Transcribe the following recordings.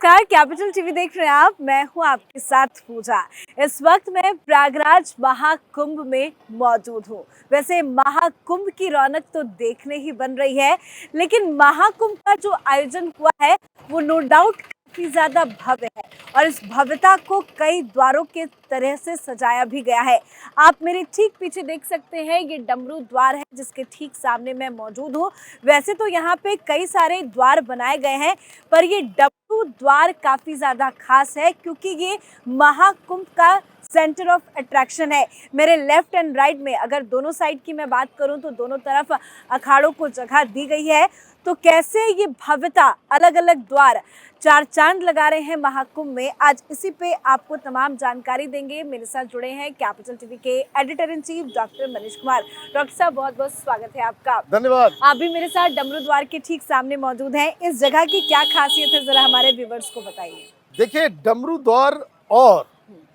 नमस्कार, capital TV देख रहे हैं आप। मैं हूं आपके साथ पूजा। इस वक्त मैं प्रयागराज महाकुंभ में मौजूद हूं। वैसे महाकुंभ की रौनक तो देखने ही बन रही है, लेकिन महाकुंभ का जो आयोजन हुआ है वो नो डाउट काफी ज्यादा भव्य है और इस भव्यता को कई द्वारों के तरह से सजाया भी गया है। आप मेरे ठीक पीछे देख सकते हैं, ये डमरू द्वार है जिसके ठीक सामने मैं मौजूद हूँ। वैसे तो यहाँ पे कई सारे द्वार बनाए गए हैं, पर ये डमरू द्वार काफी ज्यादा खास है क्योंकि ये महाकुंभ का सेंटर ऑफ अट्रैक्शन है। मेरे लेफ्ट एंड राइट में अगर दोनों साइड की मैं बात करूं तो दोनों तरफ अखाड़ों को जगह दी गई है। तो कैसे ये भव्यता, अलग अलग द्वार चार चांद लगा रहे हैं महाकुंभ में, आज इसी पे आपको तमाम जानकारी देंगे। मेरे साथ जुड़े हैं कैपिटल टीवी के editor in chief doctor Manish Kumar. Doctor साहब, बहुत बहुत स्वागत है आपका। धन्यवाद। आप भी मेरे साथ डमरू द्वार के ठीक सामने मौजूद हैं। इस जगह की क्या खासियत है, जरा हमारे व्यूवर्स को बताइए। देखिए, डमरू द्वार और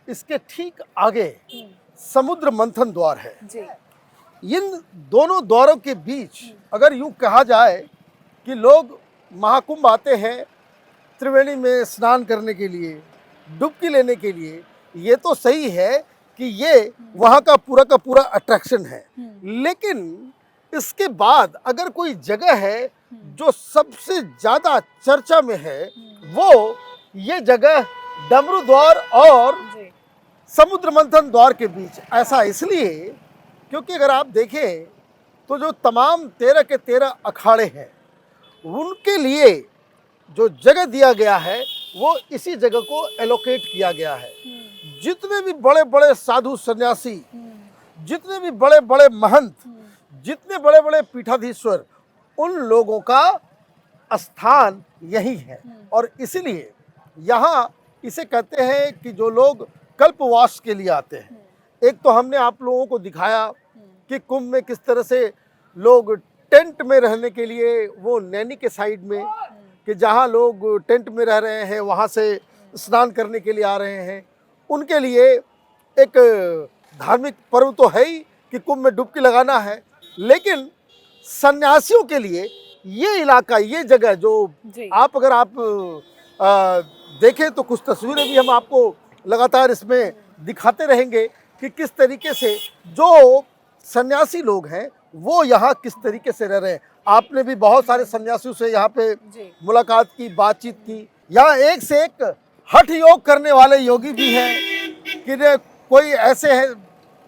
इसके ठीक आगे समुद्र मंथन द्वार है जी। इन दोनों द्वारों के बीच अगर यूं कहा जाए कि लोग महाकुंभ आते हैं त्रिवेणी में स्नान करने के लिए, डुबकी लेने के लिए, ये तो सही है कि ये वहाँ का पूरा अट्रैक्शन है। लेकिन इसके बाद अगर कोई जगह है जो सबसे ज़्यादा चर्चा में है, वो ये जगह डमरू द्वार और समुद्र मंथन द्वार के बीच। ऐसा इसलिए क्योंकि अगर आप देखें तो जो तमाम 13 के 13 अखाड़े हैं, उनके लिए जो जगह दिया गया है वो इसी जगह को एलोकेट किया गया है। जितने भी बड़े बड़े साधु सन्यासी, जितने भी बड़े बड़े महंत, जितने बड़े बड़े पीठाधीश्वर, उन लोगों का स्थान यही है। और इसीलिए यहाँ इसे कहते हैं कि जो लोग कल्पवास के लिए आते हैं। एक तो हमने आप लोगों को दिखाया कि कुंभ में किस तरह से लोग टेंट में रहने के लिए, वो नैनी के साइड में, कि जहाँ लोग टेंट में रह रहे हैं वहाँ से स्नान करने के लिए आ रहे हैं, उनके लिए एक धार्मिक पर्व तो है ही कि कुंभ में डुबकी लगाना है। लेकिन सन्यासियों के लिए ये इलाका, ये जगह जो आप अगर आप देखें तो कुछ तस्वीरें भी हम आपको लगातार इसमें दिखाते रहेंगे कि किस तरीके से जो सन्यासी लोग हैं वो यहाँ किस तरीके से रह रहे हैं। आपने भी बहुत सारे सन्यासियों से यहाँ पे मुलाकात की, बातचीत की। यहाँ एक से एक हठ योग करने वाले योगी भी हैं कि कोई ऐसे हैं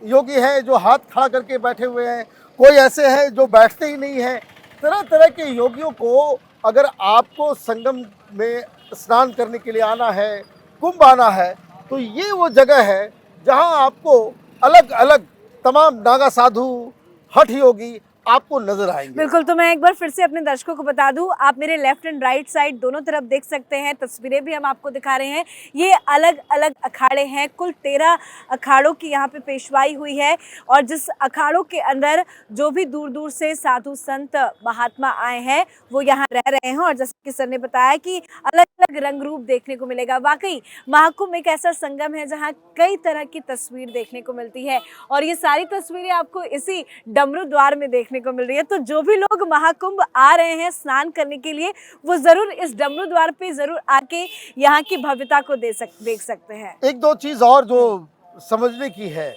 योगी हैं जो हाथ खड़ा करके बैठे हुए हैं, कोई ऐसे हैं जो बैठते ही नहीं हैं। तरह तरह के योगियों को अगर आपको संगम में स्नान करने के लिए आना है, कुंभ आना है, तो ये वो जगह है जहाँ आपको अलग अलग तमाम नागा साधु, हठ योगी आपको नजर आएंगे। बिल्कुल। तो मैं एक बार फिर से अपने दर्शकों को बता दूं, आप मेरे लेफ्ट एंड राइट साइड दोनों तरफ देख सकते हैं, तस्वीरें भी हम आपको दिखा रहे हैं। ये अलग अलग अखाड़े हैं, कुल 13 अखाड़ों की यहाँ पे पेशवाई हुई है। और जिस अखाड़ों के अंदर जो भी दूर दूर से साधु संत महात्मा आए हैं वो यहाँ रह रहे हैं। और जैसे कि सर ने बताया कि अलग अलग रंग रूप देखने को मिलेगा। वाकई महाकुंभ एक ऐसा संगम है जहाँ कई तरह की तस्वीर देखने को मिलती है और ये सारी तस्वीरें आपको इसी डमरू द्वार में देखने को मिल रही है। तो जो भी लोग महाकुंभ आ रहे हैं स्नान करने के लिए, वो जरूर इस डमरू द्वार पे जरूर आके यहाँ की भव्यता को देख सकते हैं। एक दो चीज और जो समझने की है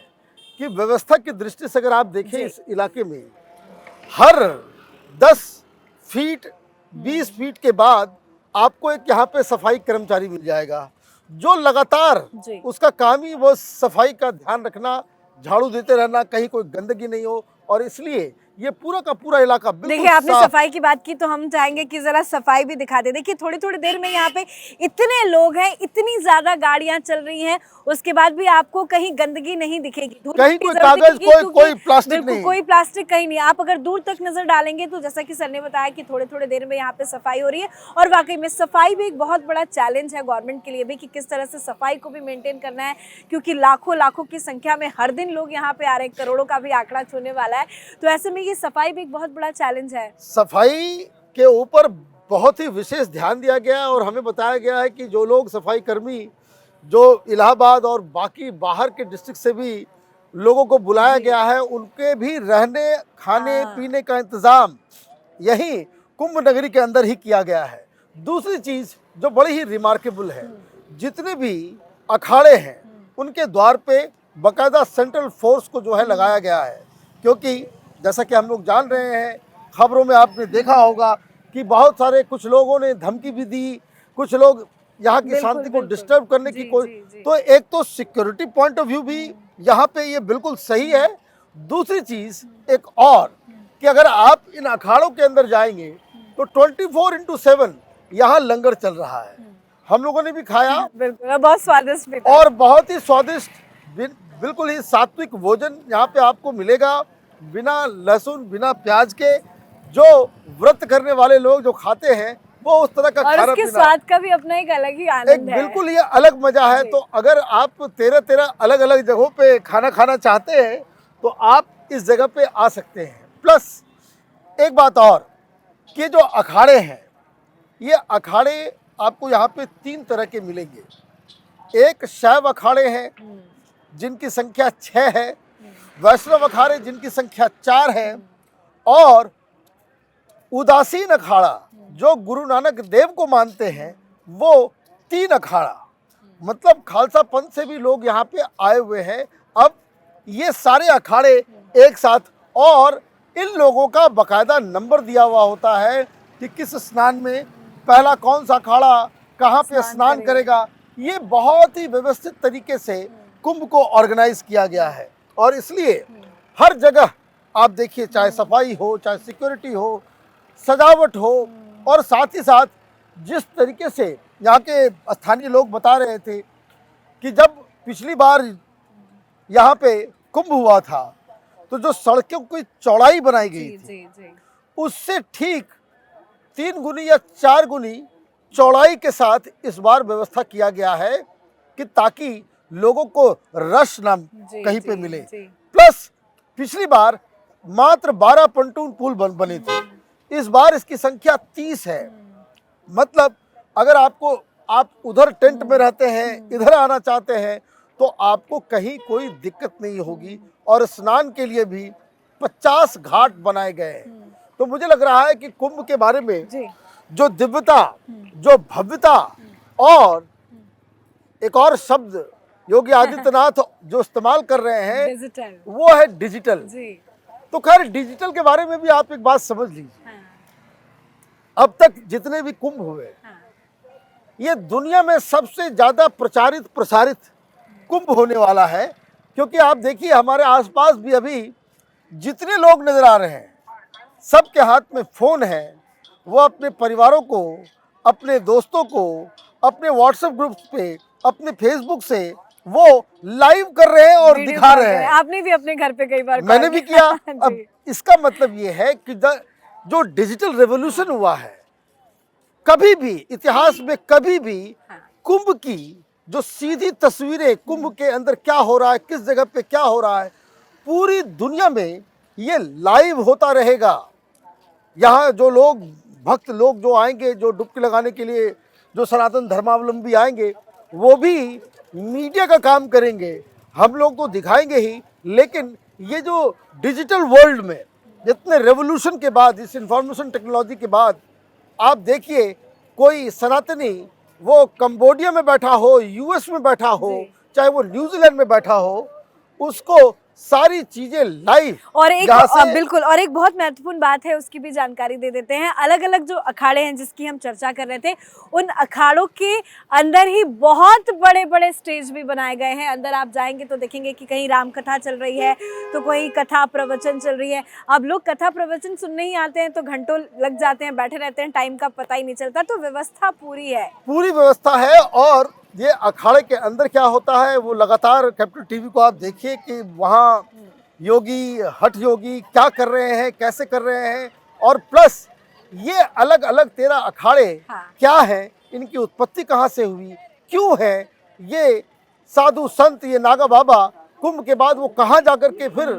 कि व्यवस्था की दृष्टि से अगर आप देखें इस इलाके में हर 10 फीट 20 फीट के बाद आपको एक यहाँ पे सफाई कर्मचारी मिल जाएगा जो लगातार उसका काम ही वो सफाई का ध्यान रखना, झाड़ू देते रहना, कहीं कोई गंदगी नहीं हो। और इसलिए ये पूरा का पूरा इलाका बिल्कुल। देखिए, आपने सफाई की बात की तो हम चाहेंगे कि जरा सफाई भी दिखा दे। देखिए, थोड़ी थोड़ी देर में यहाँ पे इतने लोग हैं, इतनी ज्यादा गाड़ियां चल रही हैं, उसके बाद भी आपको कहीं गंदगी नहीं दिखेगी, कहीं कोई कागज, कोई प्लास्टिक नहीं, कोई प्लास्टिक कहीं नहीं। आप अगर दूर तक नजर डालेंगे तो जैसा कि सर ने बताया कि थोड़े थोड़े देर में यहाँ पे सफाई हो रही है। और वाकई में सफाई भी एक बहुत बड़ा चैलेंज है गवर्नमेंट के लिए भी कि किस तरह से सफाई को भी मेंटेन करना है, क्योंकि लाखों लाखों की संख्या में हर दिन लोग यहाँ पे आ रहे हैं, करोड़ों का भी आंकड़ा छूने वाला है। तो ऐसे में ये सफाई भी एक बहुत बड़ा चैलेंज है। सफाई के ऊपर बहुत ही विशेष ध्यान दिया गया और हमें बताया गया है कि जो लोग सफाई कर्मी जो इलाहाबाद और बाकी बाहर के डिस्ट्रिक्ट से भी लोगों को बुलाया गया है, उनके भी रहने खाने पीने का इंतजाम यही कुंभ नगरी के अंदर ही किया गया है। दूसरी चीज जो बड़ी ही रिमार्केबल है, जितने भी अखाड़े हैं उनके द्वार पे बकायदा सेंट्रल फोर्स को जो है लगाया गया है, क्योंकि जैसा कि हम लोग जान रहे हैं, खबरों में आपने देखा होगा कि बहुत सारे कुछ लोगों ने धमकी भी दी, कुछ लोग यहाँ की शांति को डिस्टर्ब करने की कोशिश। तो एक तो सिक्योरिटी पॉइंट ऑफ व्यू भी यहाँ पे ये बिल्कुल सही है। दूसरी चीज एक और कि अगर आप इन अखाड़ों के अंदर जाएंगे तो 24/7 यहाँ लंगर चल रहा है। हम लोगों ने भी खाया, बिल्कुल, बहुत स्वादिष्ट भी था। और बहुत ही स्वादिष्ट बिल्कुल ही सात्विक भोजन यहाँ पे आपको मिलेगा, बिना लहसुन बिना प्याज के। जो व्रत करने वाले लोग जो खाते हैं वो उस तरह का खाना उसके पीना, स्वाद का भी अपना एक अलग ही एक आनंद है। बिल्कुल ये अलग मजा है। तो अगर आप 13 अलग अलग जगहों पे खाना खाना चाहते हैं तो आप इस जगह पे आ सकते हैं। प्लस एक बात और कि जो अखाड़े हैं, ये अखाड़े आपको यहाँ पे 3 तरह के मिलेंगे। एक शैव अखाड़े हैं जिनकी संख्या 6 है, वैष्णव अखाड़े जिनकी संख्या 4 है, और उदासीन अखाड़ा जो गुरु नानक देव को मानते हैं वो 3 अखाड़ा। मतलब खालसा पंथ से भी लोग यहाँ पे आए हुए हैं। अब ये सारे अखाड़े एक साथ, और इन लोगों का बकायदा नंबर दिया हुआ होता है कि किस स्नान में पहला कौन सा अखाड़ा कहाँ पे स्नान करेगा। ये बहुत ही व्यवस्थित तरीके से कुंभ को ऑर्गेनाइज किया गया है, और इसलिए हर जगह आप देखिए, चाहे सफाई हो, चाहे सिक्योरिटी हो, सजावट हो, और साथ ही साथ जिस तरीके से यहाँ के स्थानीय लोग बता रहे थे कि जब पिछली बार यहाँ पे कुंभ हुआ था तो जो सड़कों की चौड़ाई बनाई गई थी उससे ठीक 3 गुनी या 4 गुनी चौड़ाई के साथ इस बार व्यवस्था किया गया है कि ताकि लोगों को रश ना कहीं पे मिले। प्लस पिछली बार मात्र 12 pontoon पुल बने थे, इस बार इसकी संख्या 30 है। मतलब अगर आप उधर टेंट में रहते हैं, इधर आना चाहते हैं, तो आपको कहीं कोई दिक्कत नहीं होगी। और स्नान के लिए भी 50 घाट बनाए गए हैं। तो मुझे लग रहा है कि कुंभ के बारे में जो दिव्यता, जो भव्यता, और एक और शब्द योगी आदित्यनाथ जो इस्तेमाल कर रहे हैं डिजिटल, वो है डिजिटल। तो खैर डिजिटल के बारे में भी आप एक बात समझ लीजिए। अब तक जितने भी कुंभ हुए, ये दुनिया में सबसे ज्यादा प्रचारित प्रसारित कुंभ होने वाला है। क्योंकि आप देखिए हमारे आसपास भी अभी जितने लोग नजर आ रहे हैं, सबके हाथ में फोन है। वो अपने परिवारों को, अपने दोस्तों को, अपने व्हाट्सएप ग्रुप्स पे, अपने फेसबुक से वो लाइव कर रहे हैं और दिखा रहे हैं। आपने भी अपने घर पे कई बार, मैंने भी किया। अब इसका मतलब ये है कि जो डिजिटल रेवोल्यूशन हुआ है, कभी भी इतिहास में कभी भी कुंभ की जो सीधी तस्वीरें, कुंभ के अंदर क्या हो रहा है, किस जगह पे क्या हो रहा है, पूरी दुनिया में ये लाइव होता रहेगा। यहाँ जो लोग, भक्त लोग जो आएंगे, जो डुबकी लगाने के लिए जो सनातन धर्मावलंबी आएंगे, वो भी मीडिया का काम करेंगे, हम लोग को दिखाएंगे ही। लेकिन ये जो डिजिटल वर्ल्ड में इतने रेवोल्यूशन के बाद, इस इंफॉर्मेशन टेक्नोलॉजी के बाद, आप देखिए कोई सनातनी वो कंबोडिया में बैठा हो, यूएस में बैठा हो, चाहे वो न्यूजीलैंड में बैठा हो, उसको सारी चीजें लाइव। और एक बिल्कुल, और एक बहुत महत्वपूर्ण बात है, उसकी भी जानकारी दे देते हैं। अलग अलग जो अखाड़े हैं जिसकी हम चर्चा कर रहे थे, उन अखाड़ों के अंदर ही बहुत बड़े बड़े स्टेज भी बनाए गए हैं। अंदर आप जाएंगे तो देखेंगे कि कहीं राम कथा चल रही है, तो कहीं कथा प्रवचन चल रही है। अब लोग कथा प्रवचन सुनने ही आते हैं तो घंटों लग जाते हैं, बैठे रहते हैं, टाइम का पता ही नहीं चलता। तो व्यवस्था पूरी है, पूरी व्यवस्था है। और ये अखाड़े के अंदर क्या होता है वो लगातार कैपिटल टीवी को आप देखिए कि वहाँ योगी, हठ योगी क्या कर रहे हैं, कैसे कर रहे हैं। और प्लस ये अलग अलग 13 अखाड़े क्या हैं, इनकी उत्पत्ति कहाँ से हुई, क्यों है, ये साधु संत, ये नागा बाबा कुंभ के बाद वो कहाँ जाकर के फिर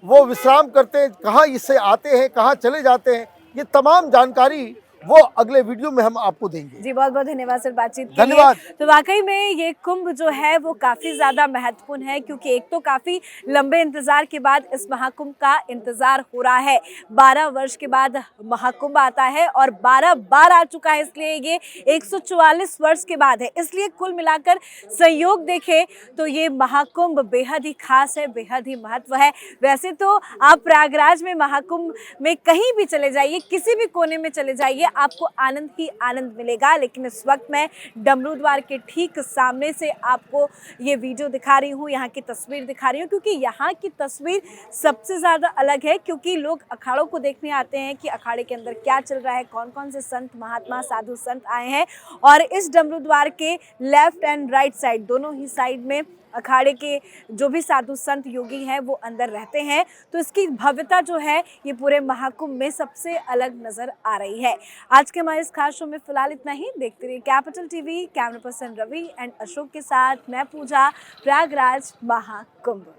वो विश्राम करते हैं, कहाँ इससे आते हैं, कहाँ चले जाते हैं, ये तमाम जानकारी वो अगले वीडियो में हम आपको देंगे। जी बहुत बहुत धन्यवाद सर बातचीत के लिए। धन्यवाद। तो वाकई में ये कुंभ जो है वो काफ़ी ज़्यादा महत्वपूर्ण है, क्योंकि एक तो काफ़ी लंबे इंतज़ार के बाद इस महाकुंभ का इंतज़ार हो रहा है। 12 वर्ष के बाद महाकुंभ आता है और 12 बार आ चुका है, इसलिए ये 144 वर्ष के बाद है। इसलिए कुल मिलाकर संयोग देखें तो ये महाकुंभ बेहद ही खास है, बेहद ही महत्व है। वैसे तो आप प्रयागराज में महाकुंभ में कहीं भी चले जाइए, किसी भी कोने में चले जाइए, आपको आनंद ही आनंद मिलेगा। लेकिन इस वक्त मैं डमरू द्वार के ठीक सामने से आपको ये वीडियो दिखा रही हूँ, यहाँ की तस्वीर दिखा रही हूँ, क्योंकि यहाँ की तस्वीर सबसे ज़्यादा अलग है। क्योंकि लोग अखाड़ों को देखने आते हैं कि अखाड़े के अंदर क्या चल रहा है, कौन कौन से संत महात्मा साधु संत आए हैं। और इस डमरू द्वार के लेफ्ट एंड राइट साइड, दोनों ही साइड में अखाड़े के जो भी साधु संत योगी हैं वो अंदर रहते हैं। तो इसकी भव्यता जो है ये पूरे महाकुंभ में सबसे अलग नजर आ रही है। आज के हमारे इस खास शो में फिलहाल इतना ही। देखते रहिए capital TV. Camera person Ravi and Ashok के साथ मैं पूजा, प्रयागराज महाकुंभ।